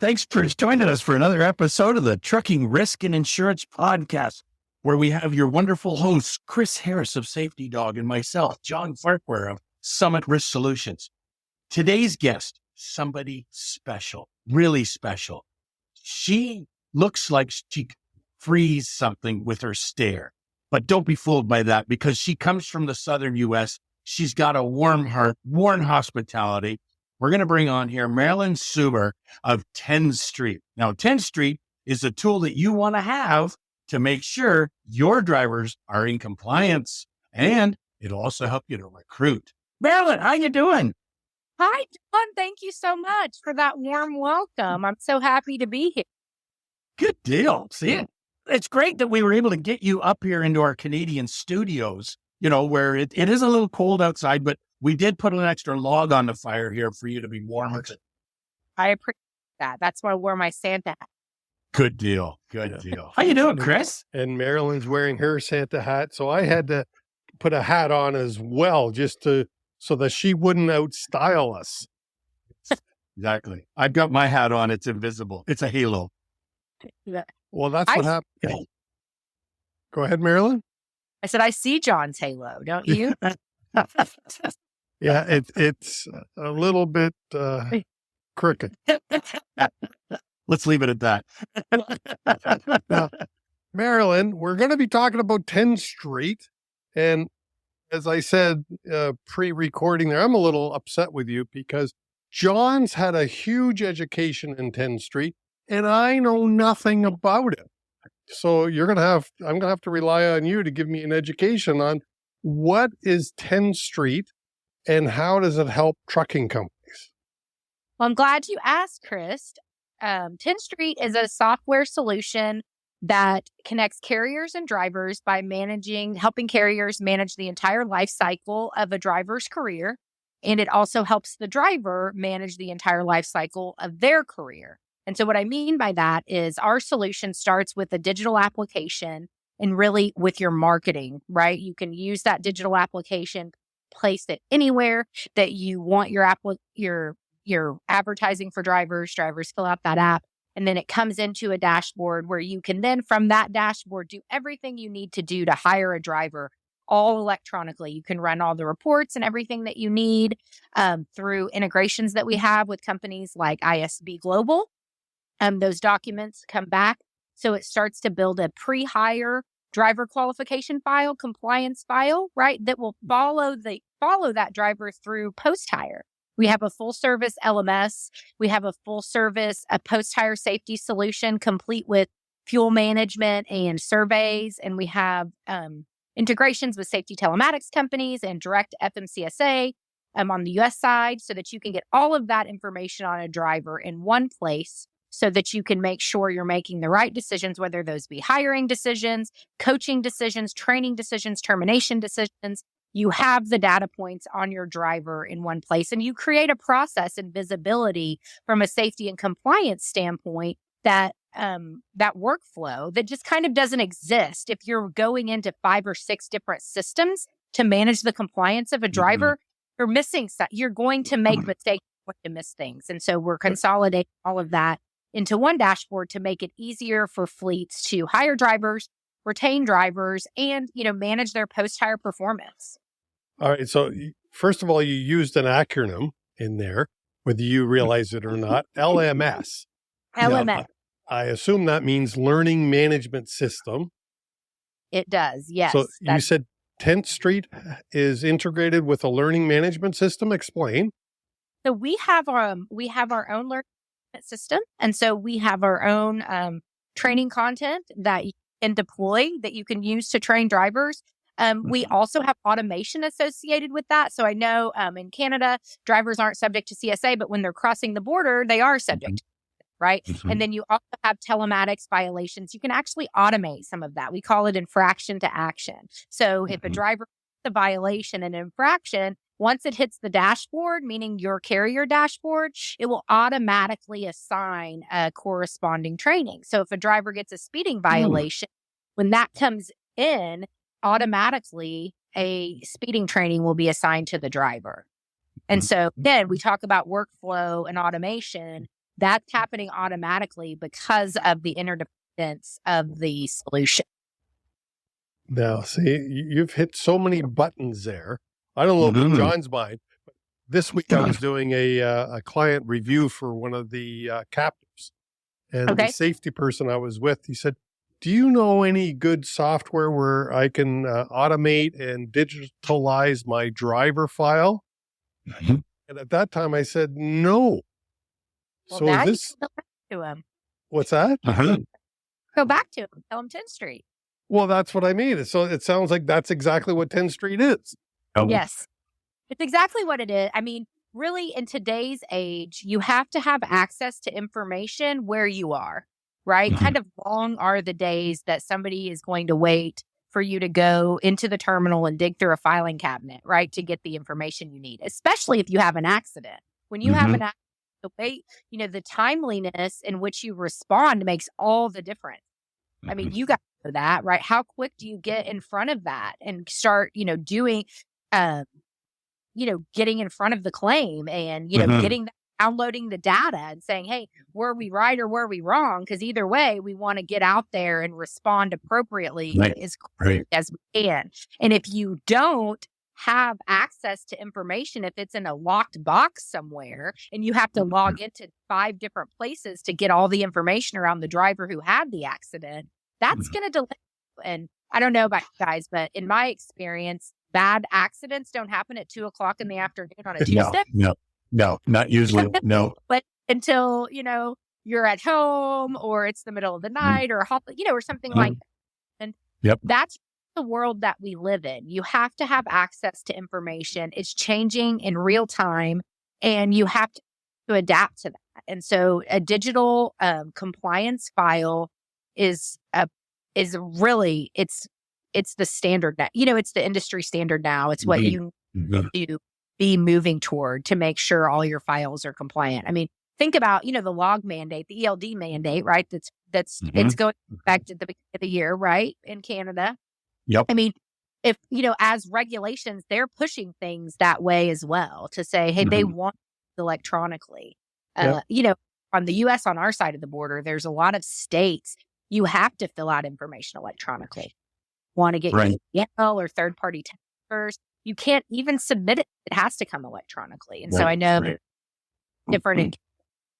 Thanks for joining us for another episode of the Trucking Risk and Insurance Podcast, where we have your wonderful hosts, Chris Harris of Safety Dawg and myself, John Farquhar of Summit Risk Solutions. Today's guest, somebody special, really special. She looks like she could freeze something with her stare, but don't be fooled by that because she comes from the Southern U.S. She's got a warm heart, warm hospitality. We're going to bring on here Marilyn.surber of TenStreet. Now, TenStreet is a tool that you want to have to make sure your drivers are in compliance, and it'll also help you to recruit. Marilyn, how you doing? Hi, John. Thank you so much for that warm welcome. I'm so happy to be here. Good deal. See, it's great that we were able to get you up here into our Canadian studios, where it is a little cold outside, but we did put an extra log on the fire here for you to be warmer. I appreciate that. That's why I wore my Santa hat. Good deal. How you doing, Chris? And Marilyn's wearing her Santa hat, so I had to put a hat on as well, so that she wouldn't outstyle us. Exactly. I've got my hat on. It's invisible. It's a halo. Well, that's what happened. Go ahead, Marilyn. I said, I see John's halo, don't you? Yeah, it's a little bit crooked. Let's leave it at that. Now, Marilyn, we're going to be talking about TenStreet. And as I said pre-recording there, I'm a little upset with you because John's had a huge education in TenStreet, and I know nothing about it. So I'm going to have to rely on you to give me an education on what is TenStreet and how does it help trucking companies? Well, I'm glad you asked, Chris. TenStreet is a software solution that connects carriers and drivers by helping carriers manage the entire life cycle of a driver's career. And it also helps the driver manage the entire life cycle of their career. And so what I mean by that is our solution starts with a digital application and really with your marketing, right? You can use that digital application, place it anywhere that you want your advertising for drivers. Drivers fill out that app, and then it comes into a dashboard where you can then from that dashboard do everything you need to do to hire a driver all electronically. You can run all the reports and everything that you need through integrations that we have with companies like ISB Global. Those documents come back. So it starts to build a pre-hire driver qualification file, compliance file, right? That will follow that driver through post-hire. We have a full service LMS. We have a full service, a post-hire safety solution complete with fuel management and surveys. And we have integrations with safety telematics companies and direct FMCSA on the US side so that you can get all of that information on a driver in one place, so that you can make sure you're making the right decisions, whether those be hiring decisions, coaching decisions, training decisions, termination decisions. You have the data points on your driver in one place, and you create a process and visibility from a safety and compliance standpoint that workflow that just kind of doesn't exist. If you're going into 5 or 6 different systems to manage the compliance of a driver, you're missing stuff. You're going to make mistakes, you're going to miss things. And so we're consolidating all of that into one dashboard to make it easier for fleets to hire drivers, retain drivers, and, manage their post-hire performance. All right. So first of all, you used an acronym in there, whether you realize it or not, LMS. LMS. Now, I assume that means Learning Management System. It does, yes. So you said TenStreet is integrated with a learning management system. Explain. So we have our own learning system. And so we have our own training content that you can deploy, that you can use to train drivers. We also have automation associated with that. So I know in Canada, drivers aren't subject to CSA, but when they're crossing the border, they are subject, right? And then you also have telematics violations. You can actually automate some of that. We call it infraction to action. So if a driver the violation and infraction, once it hits the dashboard, meaning your carrier dashboard, it will automatically assign a corresponding training. So if a driver gets a speeding violation, when that comes in, automatically a speeding training will be assigned to the driver. And so then we talk about workflow and automation. That's happening automatically because of the interdependence of the solution. Now, see, you've hit so many buttons there. I don't know about John's mind. But this week I was doing a client review for one of the captives. And the safety person I was with, he said, do you know any good software where I can automate and digitalize my driver file? And at that time I said, no. Well, So now this, you can go back to him. What's that? Go back to him. Tell him TenStreet. Well, that's what I mean. So it sounds like that's exactly what TenStreet is. Yes, it's exactly what it is. I mean, really, in today's age, you have to have access to information where you are, right? Kind of long are the days that somebody is going to wait for you to go into the terminal and dig through a filing cabinet, right, to get the information you need, especially if you have an accident. When you have an accident, the way, the timeliness in which you respond makes all the difference. I mean, you got to know that, right? How quick do you get in front of that and start, doing, getting in front of the claim and, downloading the data and saying, hey, were we right or were we wrong? Because either way, we want to get out there and respond appropriately as quick as we can. And if you don't have access to information, if it's in a locked box somewhere and you have to log into 5 different places to get all the information around the driver who had the accident, that's going to delay. And I don't know about you guys, but in my experience, bad accidents don't happen at 2:00 in the afternoon on a Tuesday. No, not usually. No. But until, you're at home or it's the middle of the night or, or something like that. And that's the world that we live in. You have to have access to information. It's changing in real time and you have to adapt to that. And so a digital compliance file is really, it's the standard now. It's the industry standard now. It's what you need to be moving toward to make sure all your files are compliant. I mean, think about, the log mandate, the ELD mandate, right? It's going back to the beginning of the year, right? In Canada. Yep. I mean, if, as regulations, they're pushing things that way as well to say, hey, they want electronically. On the U.S., on our side of the border, there's a lot of states you have to fill out information electronically. Want to get your email or third-party transfers, you can't even submit it. It has to come electronically. And so I know different,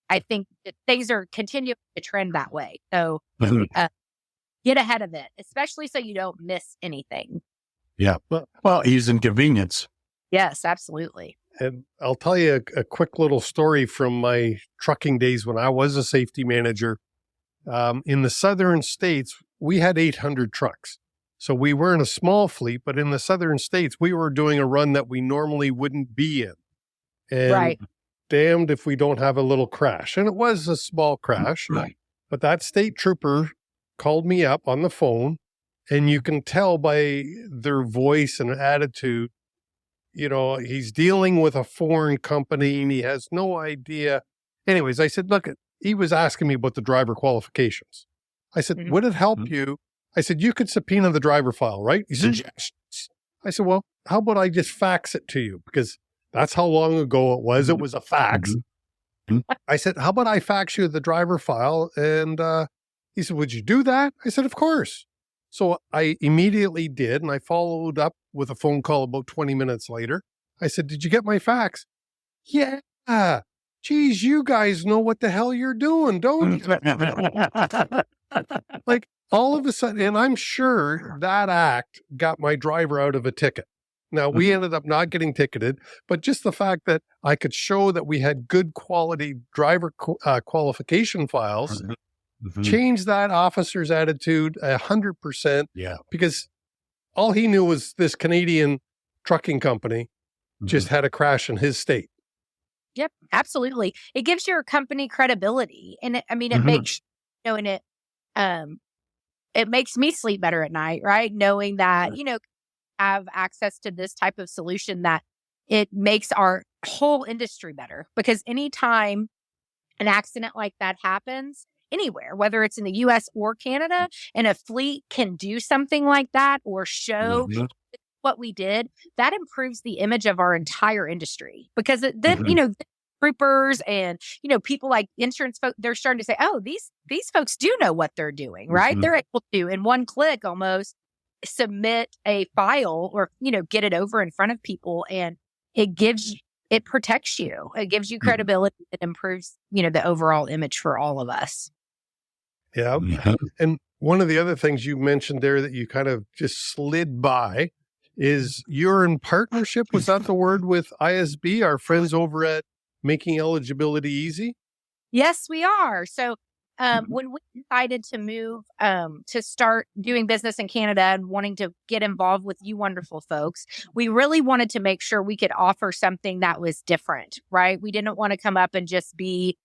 I think that things are continuing to trend that way. So get ahead of it, especially so you don't miss anything. Yeah. Well, ease and convenience. Yes, absolutely. And I'll tell you a quick little story from my trucking days when I was a safety manager. In the southern states, we had 800 trucks. So we were in a small fleet, but in the southern states, we were doing a run that we normally wouldn't be in. And damned if we don't have a little crash. And it was a small crash. But that state trooper called me up on the phone, and you can tell by their voice and attitude, he's dealing with a foreign company and he has no idea. Anyways, I said, look, he was asking me about the driver qualifications. I said, would it help you? I said, you could subpoena the driver file, right? He said, yes. I said, well, how about I just fax it to you? Because that's how long ago it was. It was a fax. I said, how about I fax you the driver file? And he said, would you do that? I said, of course. So I immediately did. And I followed up with a phone call about 20 minutes later. I said, did you get my fax? Yeah. Geez, you guys know what the hell you're doing, don't you? Like, all of a sudden, and I'm sure that act got my driver out of a ticket. Now, we ended up not getting ticketed, but just the fact that I could show that we had good quality driver qualification files changed that officer's attitude 100%. Yeah. Because all he knew was this Canadian trucking company just had a crash in his state. Yep, absolutely. It gives your company credibility. And it makes, it makes me sleep better at night, right? Knowing that, have access to this type of solution, that it makes our whole industry better. Because anytime an accident like that happens anywhere, whether it's in the US or Canada, and a fleet can do something like that or show what we did, that improves the image of our entire industry. Because then, troopers and, people like insurance folks, they're starting to say, oh, these folks do know what they're doing, right? Mhm. They're able to, in one click almost, submit a file or, get it over in front of people, and it protects you. It gives you credibility. It improves, the overall image for all of us. Yeah. Mhm. And one of the other things you mentioned there that you kind of just slid by is you're in partnership, was that the word, with ISB, our friends over at Making Eligibility Easy? Yes, we are. So when we decided to move to start doing business in Canada and wanting to get involved with you wonderful folks, we really wanted to make sure we could offer something that was different, right? We didn't want to come up and just be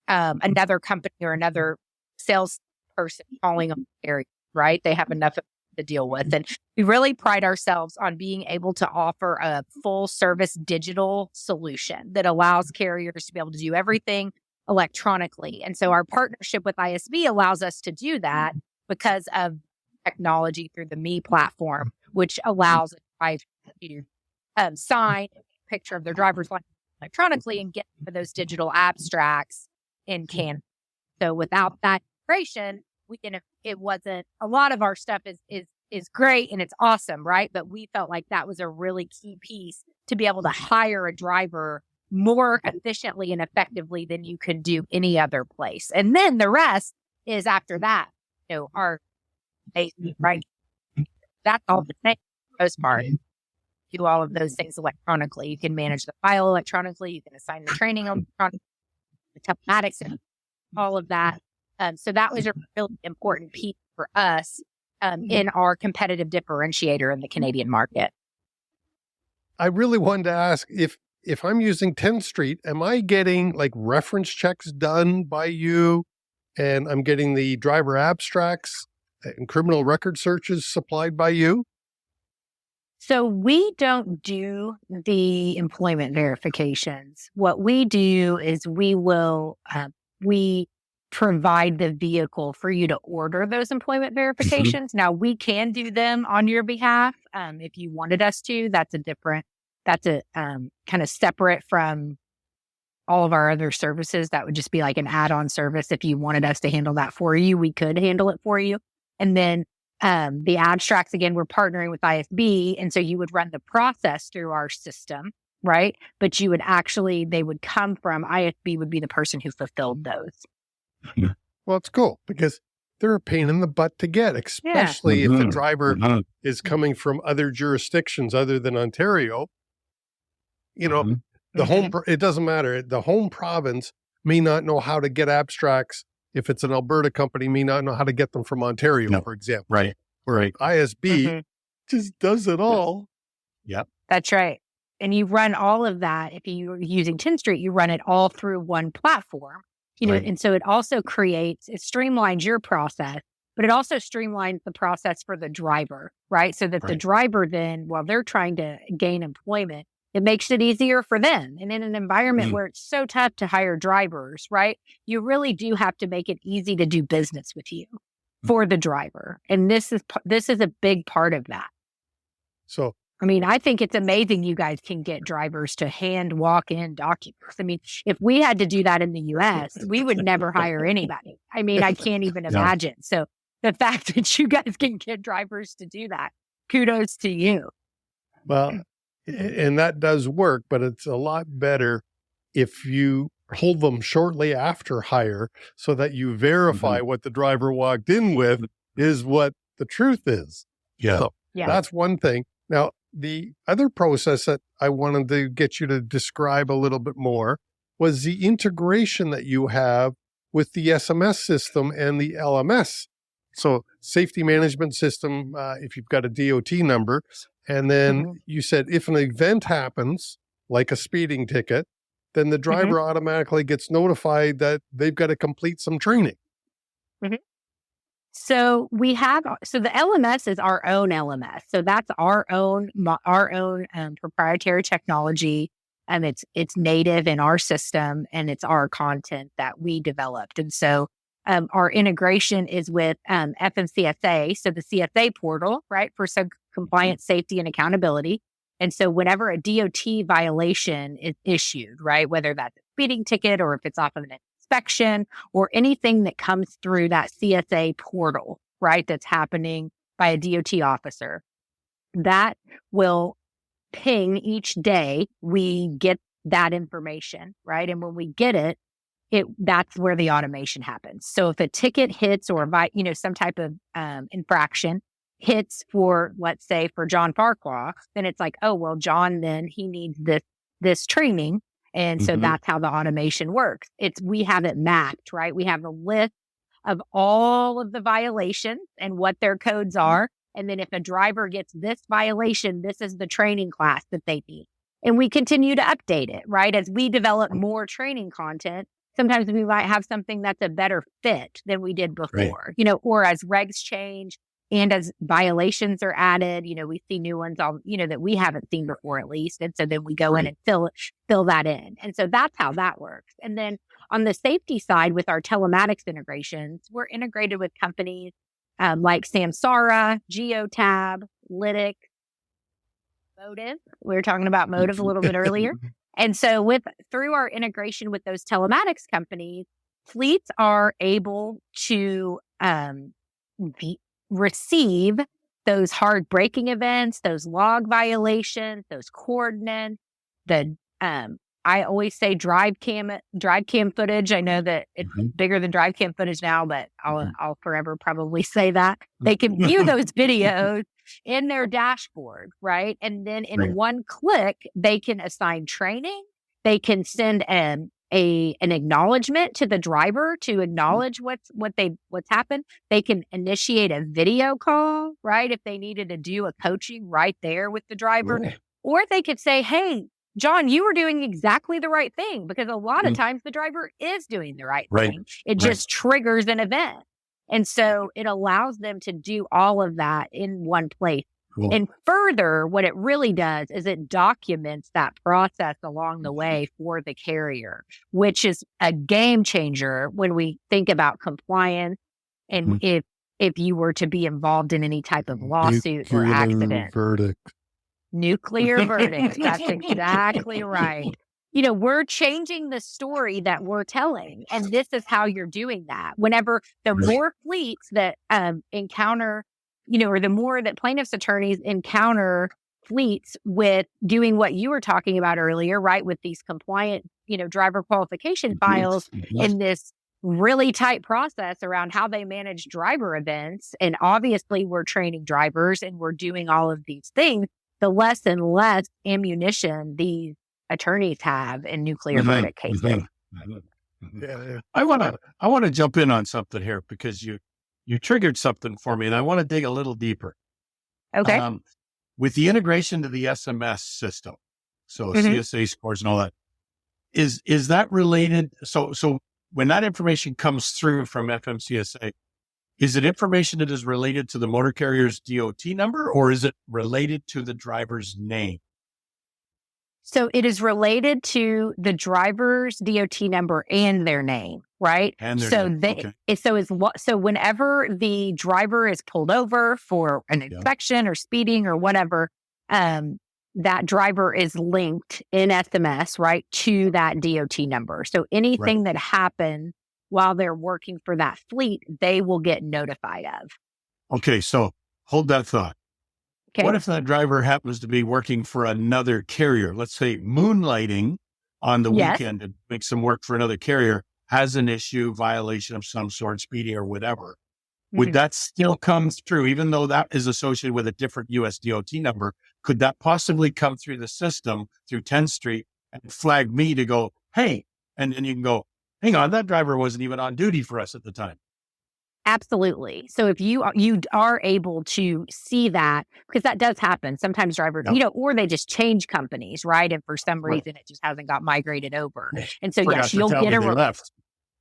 another company or another salesperson calling on the area, right? They have enough to deal with. And we really pride ourselves on being able to offer a full service digital solution that allows carriers to be able to do everything electronically. And so our partnership with ISB allows us to do that because of technology through the Me platform, which allows a driver to sign a picture of their driver's license electronically and get those digital abstracts in Canada. So without that integration, it wasn't, a lot of our stuff is great and it's awesome, right? But we felt like that was a really key piece to be able to hire a driver more efficiently and effectively than you could do any other place. And then the rest is after that, our right? That's all the same for the most part. Do all of those things electronically. You can manage the file electronically. You can assign the training electronically, the telematics, and all of that. So that was a really important piece for us in our competitive differentiator in the Canadian market. I really wanted to ask if I'm using TenStreet, am I getting like reference checks done by you, and I'm getting the driver abstracts and criminal record searches supplied by you? So we don't do the employment verifications. What we do is we provide the vehicle for you to order those employment verifications. Now we can do them on your behalf if you wanted us to. That's a kind of separate from all of our other services. That would just be like an add-on service. If you wanted us to handle that for you, we could handle it for you. And then the abstracts, again, we're partnering with ISB. And so you would run the process through our system, right? But they would come from ISB would be the person who fulfilled those. Well, it's cool because they're a pain in the butt to get, especially if the driver is coming from other jurisdictions other than Ontario. It doesn't matter. The home province may not know how to get abstracts. If it's an Alberta company, may not know how to get them from Ontario, for example. Right. ISB just does it all. Yep. That's right. And you run all of that. If you're using TenStreet, you run it all through one platform. Right. And so it streamlines your process, but it also streamlines the process for the driver, right? So that the driver then, while they're trying to gain employment, it makes it easier for them. And in an environment where it's so tough to hire drivers, right? You really do have to make it easy to do business with you for the driver. And this is a big part of that. So, I mean, I think it's amazing you guys can get drivers to hand walk in documents. I mean, if we had to do that in the US, we would never hire anybody. I mean, I can't even imagine. So the fact that you guys can get drivers to do that, kudos to you. Well, and that does work, but it's a lot better if you hold them shortly after hire so that you verify what the driver walked in with is what the truth is. Yeah. So that's one thing. Now, the other process that I wanted to get you to describe a little bit more was the integration that you have with the SMS system and the LMS. So safety management system, if you've got a DOT number, and then you said if an event happens, like a speeding ticket, then the driver automatically gets notified that they've got to complete some training. So the LMS is our own LMS. So that's our own proprietary technology, and it's native in our system, and it's our content that we developed. And so our integration is with FMCSA, so the CSA portal, right, for compliance, safety, and accountability. And so whenever a DOT violation is issued, right, whether that's a speeding ticket or if it's off of an inspection or anything that comes through that CSA portal, right, that's happening by a DOT officer. That will ping each day. We get that information, right? And when we get it, that's where the automation happens. So if a ticket hits or some type of infraction hits for, let's say, for John Farquhar, then it's like, oh, well, John, then he needs this training. And so that's how the automation works. We have it mapped, right? We have a list of all of the violations and what their codes are. And then if a driver gets this violation, this is the training class that they need. And we continue to update it, right? As we develop more training content, sometimes we might have something that's a better fit than we did before, or as regs change and as violations are added, we see new ones, that we haven't seen before at least. And so then we go in and fill that in. And so that's how that works. And then on the safety side with our telematics integrations, we're integrated with companies like Samsara, Geotab, Lytic, Motive. We were talking about Motive a little bit earlier. And so through our integration with those telematics companies, fleets are able to receive those hard braking events, those log violations, those coordinates, I always say drive cam footage. I know that it's bigger than drive cam footage now, but I'll forever probably say that. They can view those videos in their dashboard, right? And then in one click, they can assign training. They can send an acknowledgement to the driver to acknowledge what's happened. They can initiate a video call, right? If they needed to do a coaching right there with the driver, or they could say, "Hey, John, you were doing exactly the right thing," because a lot of times the driver is doing the right thing. It just triggers an event. And so it allows them to do all of that in one place. Cool. And further, what it really does is it documents that process along the way for the carrier, which is a game changer when we think about compliance and if you were to be involved in any type of lawsuit or accident. Nuclear verdict. That's exactly right. We're changing the story that we're telling, and this is how you're doing that. Whenever the more fleets that encounter, or the more that plaintiffs' attorneys encounter fleets with doing what you were talking about earlier, right, with these compliant, driver qualification files in this really tight process around how they manage driver events, and obviously we're training drivers and we're doing all of these things, the less and less ammunition these attorneys have in nuclear verdict cases. I want to jump in on something here because you triggered something for me, and I want to dig a little deeper. Okay. With the integration to the SMS system, so CSA scores and all that, is that related? So when that information comes through from FMCSA, is it information that is related to the motor carrier's DOT number, or is it related to the driver's name? So it is related to the driver's DOT number and their name, right? And their name. So whenever the driver is pulled over for an inspection or speeding or whatever, that driver is linked in SMS, right, to that DOT number. So anything that happens while they're working for that fleet, they will get notified of. Okay, so hold that thought. Okay. What if that driver happens to be working for another carrier? Let's say moonlighting on the weekend to make some work for another carrier, has an issue, violation of some sort, speeding or whatever. Would that still come through, even though that is associated with a different US DOT number? Could that possibly come through the system through TenStreet and flag me to go, hey, and then you can go, hang on, that driver wasn't even on duty for us at the time. Absolutely. So if you are able to see that, because that does happen. Sometimes drivers, or they just change companies, right? And for some reason, it just hasn't got migrated over. And so, yes, you'll get a left.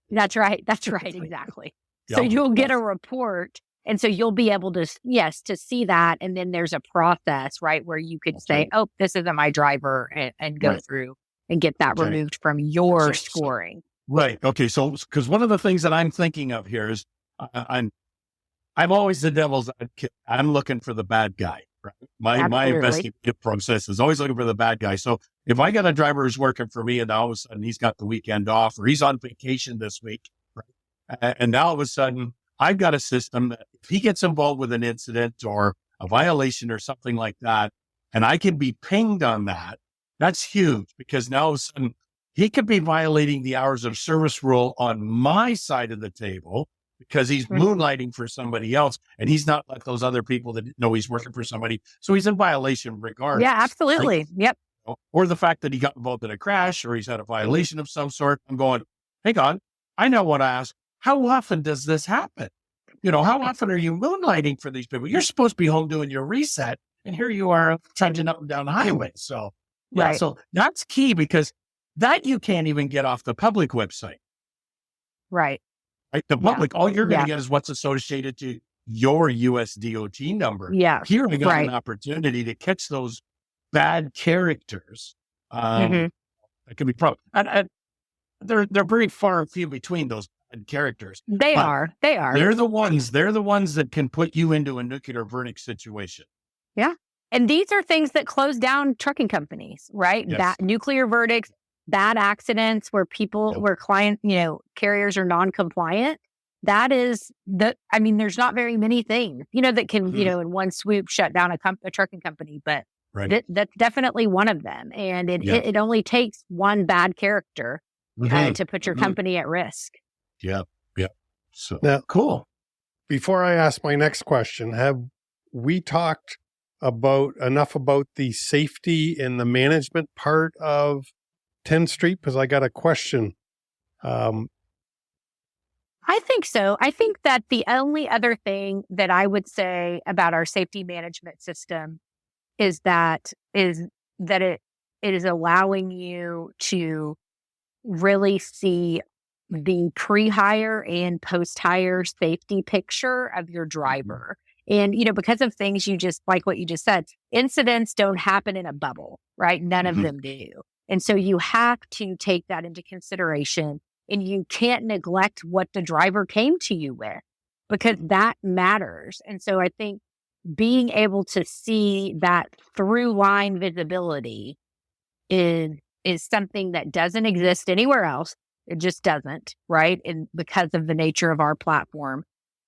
That's right. That's right. Exactly. So you'll get a report. And so you'll be able to, to see that. And then there's a process, right, where you could say, oh, this isn't my driver and go through and get that removed from your scoring. Right. Okay. So, because one of the things that I'm thinking of here is I'm always the devil's advocate. I'm looking for the bad guy. Right? My investigative process is always looking for the bad guy. So if I got a driver who's working for me and all of a sudden he's got the weekend off or he's on vacation this week, right? And now all of a sudden I've got a system that if he gets involved with an incident or a violation or something like that, and I can be pinged on that, that's huge because now all of a sudden he could be violating the hours of service rule on my side of the table because he's moonlighting for somebody else and he's not like those other people that know he's working for somebody. So he's in violation regardless. Yeah, absolutely. Like, yep. or the fact that he got involved in a crash or he's had a violation of some sort. I'm going, hang on, I know what I ask. How often does this happen? How often are you moonlighting for these people? You're supposed to be home doing your reset and here you are trudging up and down the highway. So, yeah, so that's key because that you can't even get off the public website. Right. The public, all you're going to get is what's associated to your US DOT number. Yeah. Here I got an opportunity to catch those bad characters. That can be problem. And they're very far and few between those bad characters. They are. They're the ones that can put you into a nuclear verdict situation. Yeah. And these are things that close down trucking companies, right? Yes. That nuclear verdicts, bad accidents where carriers are non-compliant. That is there's not very many things, that can, in one swoop shut down a trucking company, but that's definitely one of them. And it only takes one bad character to put your company at risk. Yeah. Yeah. So now, cool. Before I ask my next question, have we talked enough about the safety and the management part of TenStreet? Because I got a question. I think so. I think that the only other thing that I would say about our safety management system is that it is allowing you to really see the pre-hire and post-hire safety picture of your driver. And, because of things like what you just said, incidents don't happen in a bubble, right? None of them do. And so you have to take that into consideration and you can't neglect what the driver came to you with because that matters. And so I think being able to see that through line visibility is something that doesn't exist anywhere else. It just doesn't, right? And because of the nature of our platform,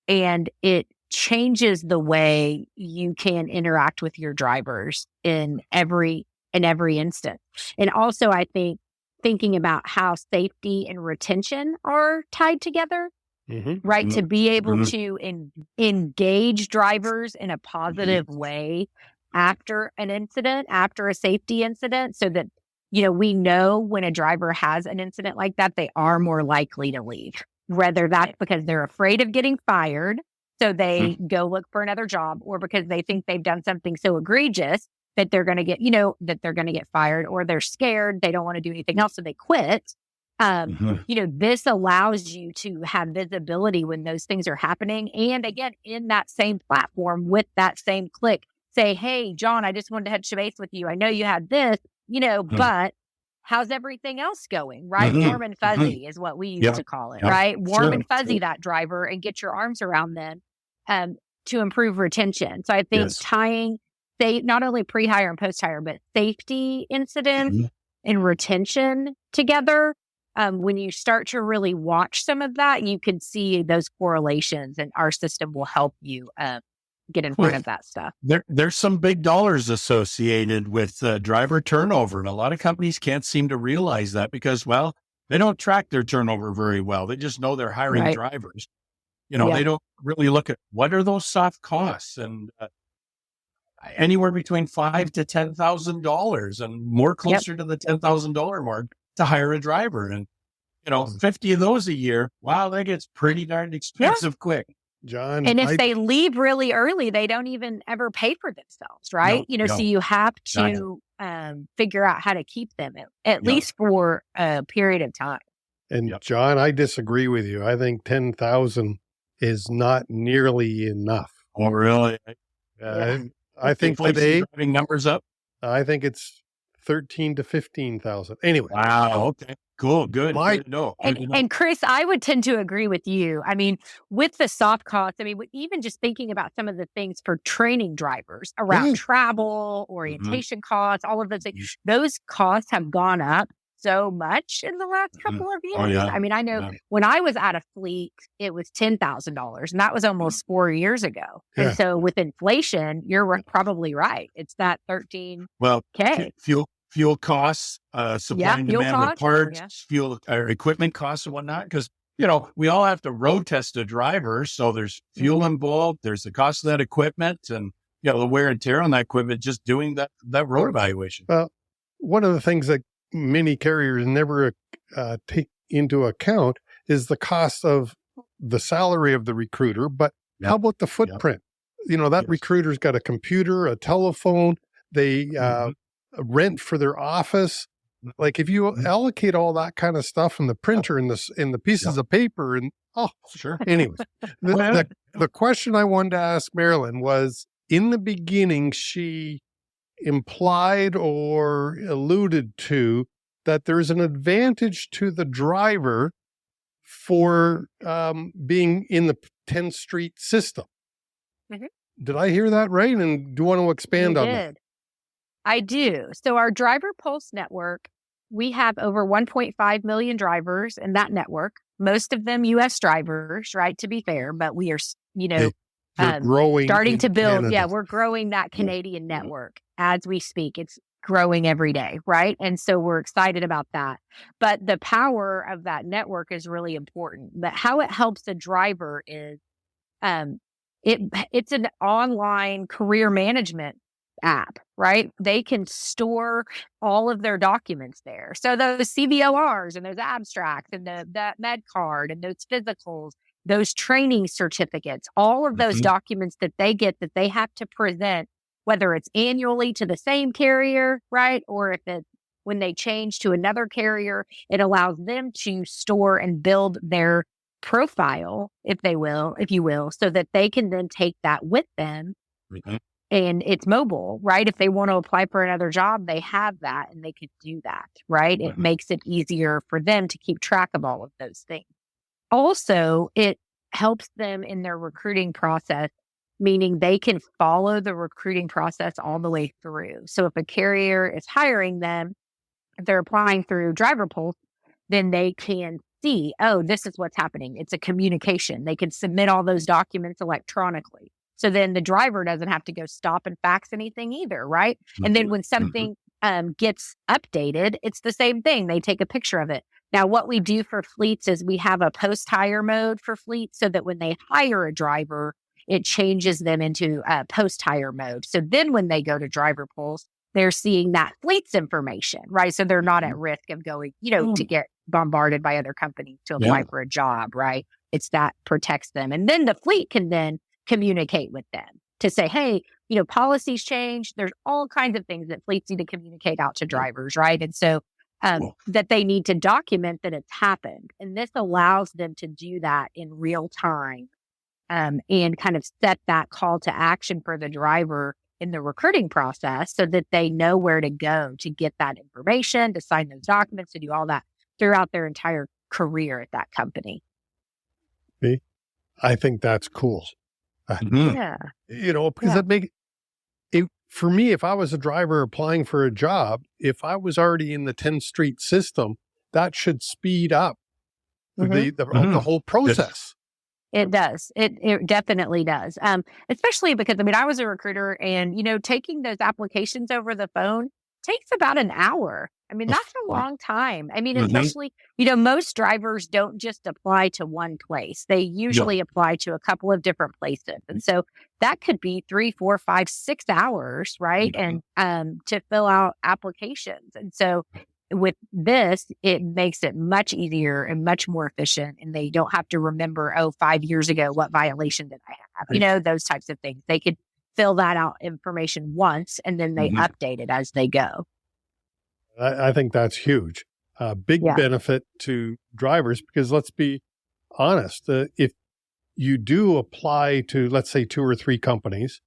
and it changes the way you can interact with your drivers in every instance. And also, I think thinking about how safety and retention are tied together, right? To be able to engage drivers in a positive way after an incident, after a safety incident, so that, we know when a driver has an incident like that, they are more likely to leave, whether that's because they're afraid of getting fired, so they go look for another job, or because they think they've done something so egregious that they're going to get fired, or they're scared. They don't want to do anything else. So they quit. This allows you to have visibility when those things are happening. And again, in that same platform with that same click, say, hey, John, I just wanted to touch base with you. I know you had this, but how's everything else going? Right. Warm and fuzzy is what we used to call it, right? Warm and fuzzy that driver and get your arms around them to improve retention. So I think tying not only pre-hire and post-hire, but safety incidents and retention together. When you start to really watch some of that, you can see those correlations, and our system will help you get in front of that stuff. There's some big dollars associated with driver turnover, and a lot of companies can't seem to realize that because, they don't track their turnover very well. They just know they're hiring drivers. They don't really look at what are those soft costs, and anywhere between $5,000 to $10,000 and more closer to the $10,000 mark to hire a driver. And, 50 of those a year, that gets pretty darn expensive quick. John. And if they leave really early, they don't even ever pay for themselves, right? So you have to figure out how to keep them at least for a period of time. And John, I disagree with you. I think 10,000 is not nearly enough. Oh, really? I think today driving numbers up. I think it's 13 to 15,000. Anyway. Wow. Okay. Cool. Good. My- Good to know. And Chris, I would tend to agree with you. I mean, with the soft costs, I mean, even just thinking about some of the things for training drivers around travel, orientation costs, all of those things, those costs have gone up so much in the last couple of years. Oh, yeah. I mean, I know when I was at a fleet, it was $10,000, and that was almost 4 years ago. Yeah. And so with inflation, you're probably right. It's that 13K. Well, fuel costs, supply and fuel demand of costs, parts, fuel equipment costs and whatnot. Because, we all have to road test a driver. So there's fuel involved. There's the cost of that equipment and, the wear and tear on that equipment, just doing that road evaluation. Well, one of the things that many carriers never take into account is the cost of the salary of the recruiter. But how about the footprint? That recruiter's got a computer, a telephone, they rent for their office. Like if you allocate all that kind of stuff in the printer and the pieces of paper and anyways, the question I wanted to ask Marilyn was, in the beginning, she implied or alluded to that there's an advantage to the driver for being in the TenStreet system. Did I hear that right? And do you want to expand on that? I do. So our Driver Pulse network, we have over 1.5 million drivers in that network, most of them U.S. drivers, right, to be fair, but we are, growing, starting to build. Canada. Yeah, we're growing that Canadian network as we speak. It's growing every day, right? And so we're excited about that. But the power of that network is really important. But how it helps the driver is it's an online career management app, right? They can store all of their documents there. So those CVORs and those abstracts and that med card and those physicals, those training certificates, all of those documents that they get that they have to present, whether it's annually to the same carrier, right? Or if it's when they change to another carrier, it allows them to store and build their profile, if you will, so that they can then take that with them. And it's mobile, right? If they want to apply for another job, they have that and they can do that, right? It makes it easier for them to keep track of all of those things. Also, it helps them in their recruiting process, meaning they can follow the recruiting process all the way through. So if a carrier is hiring them, if they're applying through Driver Pulse, then they can see, this is what's happening. It's a communication. They can submit all those documents electronically. So then the driver doesn't have to go stop and fax anything either, right? And then when something gets updated, it's the same thing. They take a picture of it. Now, what we do for fleets is we have a post-hire mode for fleets so that when they hire a driver, it changes them into a post-hire mode. So then when they go to Driver Pulse, they're seeing that fleet's information, right? So they're not at risk of going, to get bombarded by other companies to apply for a job, right? It's that protects them. And then the fleet can then communicate with them to say, hey, policies change. There's all kinds of things that fleets need to communicate out to drivers, right? And so that they need to document that it's happened. And this allows them to do that in real time and kind of set that call to action for the driver in the recruiting process so that they know where to go to get that information, to sign those documents, to do all that throughout their entire career at that company. I think that's cool. Yeah. Because it makes it, for me, if I was a driver applying for a job, if I was already in the TenStreet system, that should speed up the whole process. It does. It definitely does. Especially because, I was a recruiter and, taking those applications over the phone takes about an hour. That's a long time. Especially, most drivers don't just apply to one place. They usually apply to a couple of different places. And so that could be 3, 4, 5, 6 hours, right? And to fill out applications. And so with this, it makes it much easier and much more efficient. And they don't have to remember, 5 years ago, what violation did I have? Those types of things. They could fill that out information once and then they update it as they go. I think that's huge. Big benefit to drivers because let's be honest, if you do apply to, let's say, 2 or 3 companies,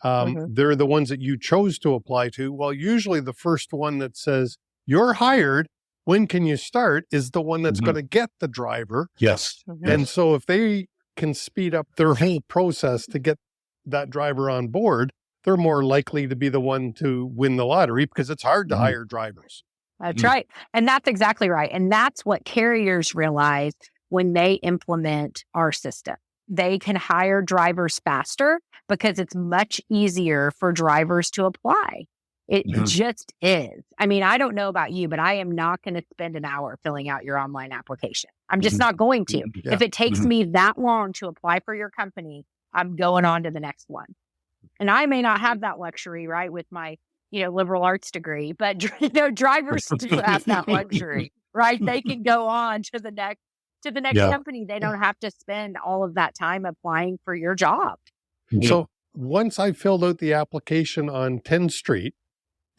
They're the ones that you chose to apply to. Well, usually the first one that says you're hired, when can you start, is the one that's going to get the driver. Yes. And so if they can speed up their whole process to get that driver on board, they're more likely to be the one to win the lottery, because it's hard to hire drivers. That's right. And that's exactly right. And that's what carriers realize when they implement our system. They can hire drivers faster because it's much easier for drivers to apply. It just is. I mean, I don't know about you, but I am not going to spend an hour filling out your online application. I'm just not going to. Yeah. If it takes me that long to apply for your company, I'm going on to the next one. And I may not have that luxury, right, with my, liberal arts degree, but drivers do have that luxury, right? They can go on to the next company. They don't have to spend all of that time applying for your job. So once I filled out the application on TenStreet,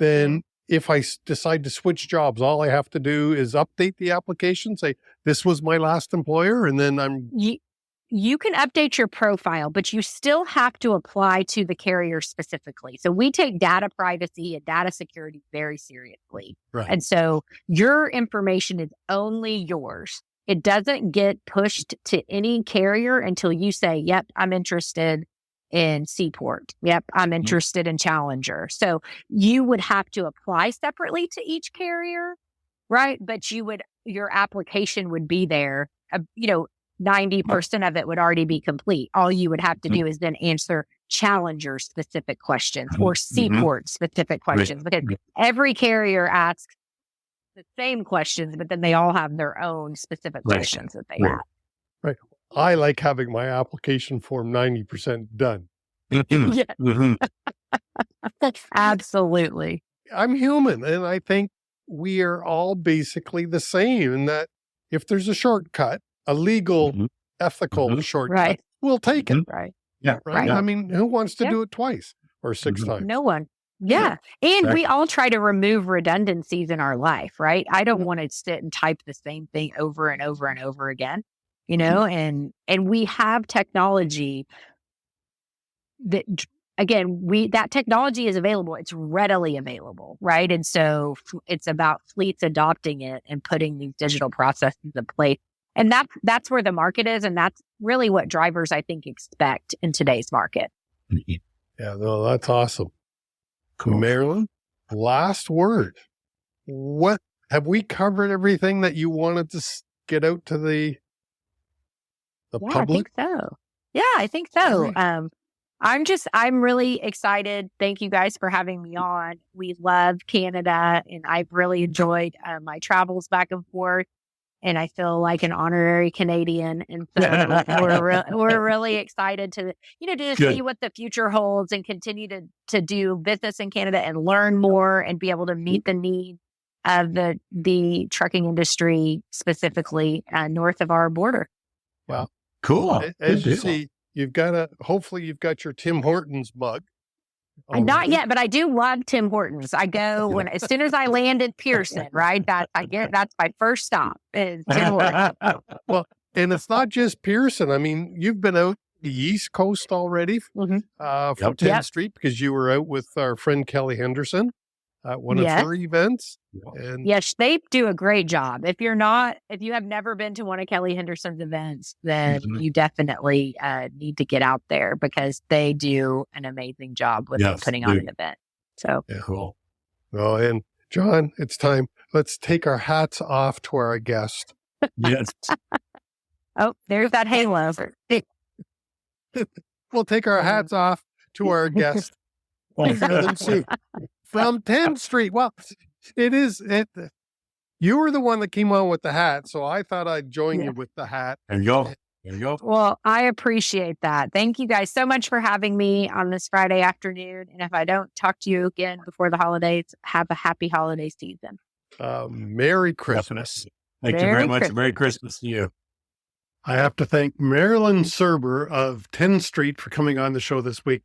then if I decide to switch jobs, all I have to do is update the application, say, this was my last employer, and then You can update your profile, but you still have to apply to the carrier specifically. So we take data privacy and data security very seriously. Right. And so your information is only yours. It doesn't get pushed to any carrier until you say, yep, I'm interested in Seaport. Yep, I'm interested in Challenger. So you would have to apply separately to each carrier, right? But your application would be there. 90% of it would already be complete. All you would have to do is then answer Challenger specific questions or Seaport specific questions, because every carrier asks the same questions, but then they all have their own specific questions that they have. Right. I like having my application form 90% done. Absolutely. I'm human, and I think we are all basically the same in that if there's a shortcut, a legal, ethical shortcut, we'll take it. Right. Yeah. Right. I mean, who wants to do it twice or 6 times? No one. Yeah. And we all try to remove redundancies in our life, right? I don't want to sit and type the same thing over and over and over again, and we have technology that, again, that technology is available. It's readily available, right? And so it's about fleets adopting it and putting these digital processes in place. And that's where the market is. And that's really what drivers, I think, expect in today's market. Yeah, no, that's awesome. Cool. Marilyn, last word. What have we covered everything that you wanted to get out to the public? I think so. Yeah, I think so. Right. I'm really excited. Thank you guys for having me on. We love Canada, and I've really enjoyed my travels back and forth. And I feel like an honorary Canadian. And so we're really excited to, see what the future holds and continue to do business in Canada and learn more and be able to meet the needs of the trucking industry, specifically north of our border. Wow. Cool. As you see, hopefully you've got your Tim Hortons mug. Not yet, but I do love Tim Hortons. I go as soon as I land in Pearson, right? That's my first stop is Tim Hortons. Well, and it's not just Pearson. I mean, you've been out the East Coast already from TenStreet because you were out with our friend Kelly Henderson at one of her events. And yes, they do a great job. If you have never been to one of Kelly Henderson's events, then you definitely need to get out there because they do an amazing job with putting on an event. So cool. Well, and John, it's time. Let's take our hats off to our guest. Yes. Oh, there's that halo. We'll take our hats off to our guest. From TenStreet. Well, you were the one that came on with the hat, so I thought I'd join you with the hat. There you go. Well, I appreciate that. Thank you guys so much for having me on this Friday afternoon. And if I don't talk to you again before the holidays, have a happy holiday season. Merry Christmas. Thank you very much. Merry Christmas to you. I have to thank Marilyn.surber of TenStreet for coming on the show this week.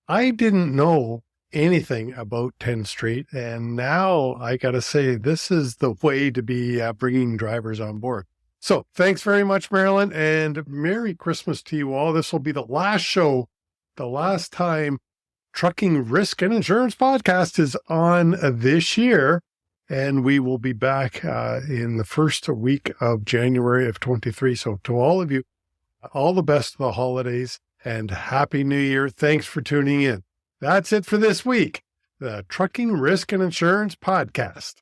I didn't know anything about TenStreet, and now I got to say, this is the way to be bringing drivers on board. So thanks very much, Marilyn, and Merry Christmas to you all. This will be the last show, the last time Trucking Risk and Insurance podcast is on this year, and we will be back in the first week of January of 23. So to all of you, all the best of the holidays and Happy New Year. Thanks for tuning in. That's it for this week, the Trucking Risk and Insurance podcast.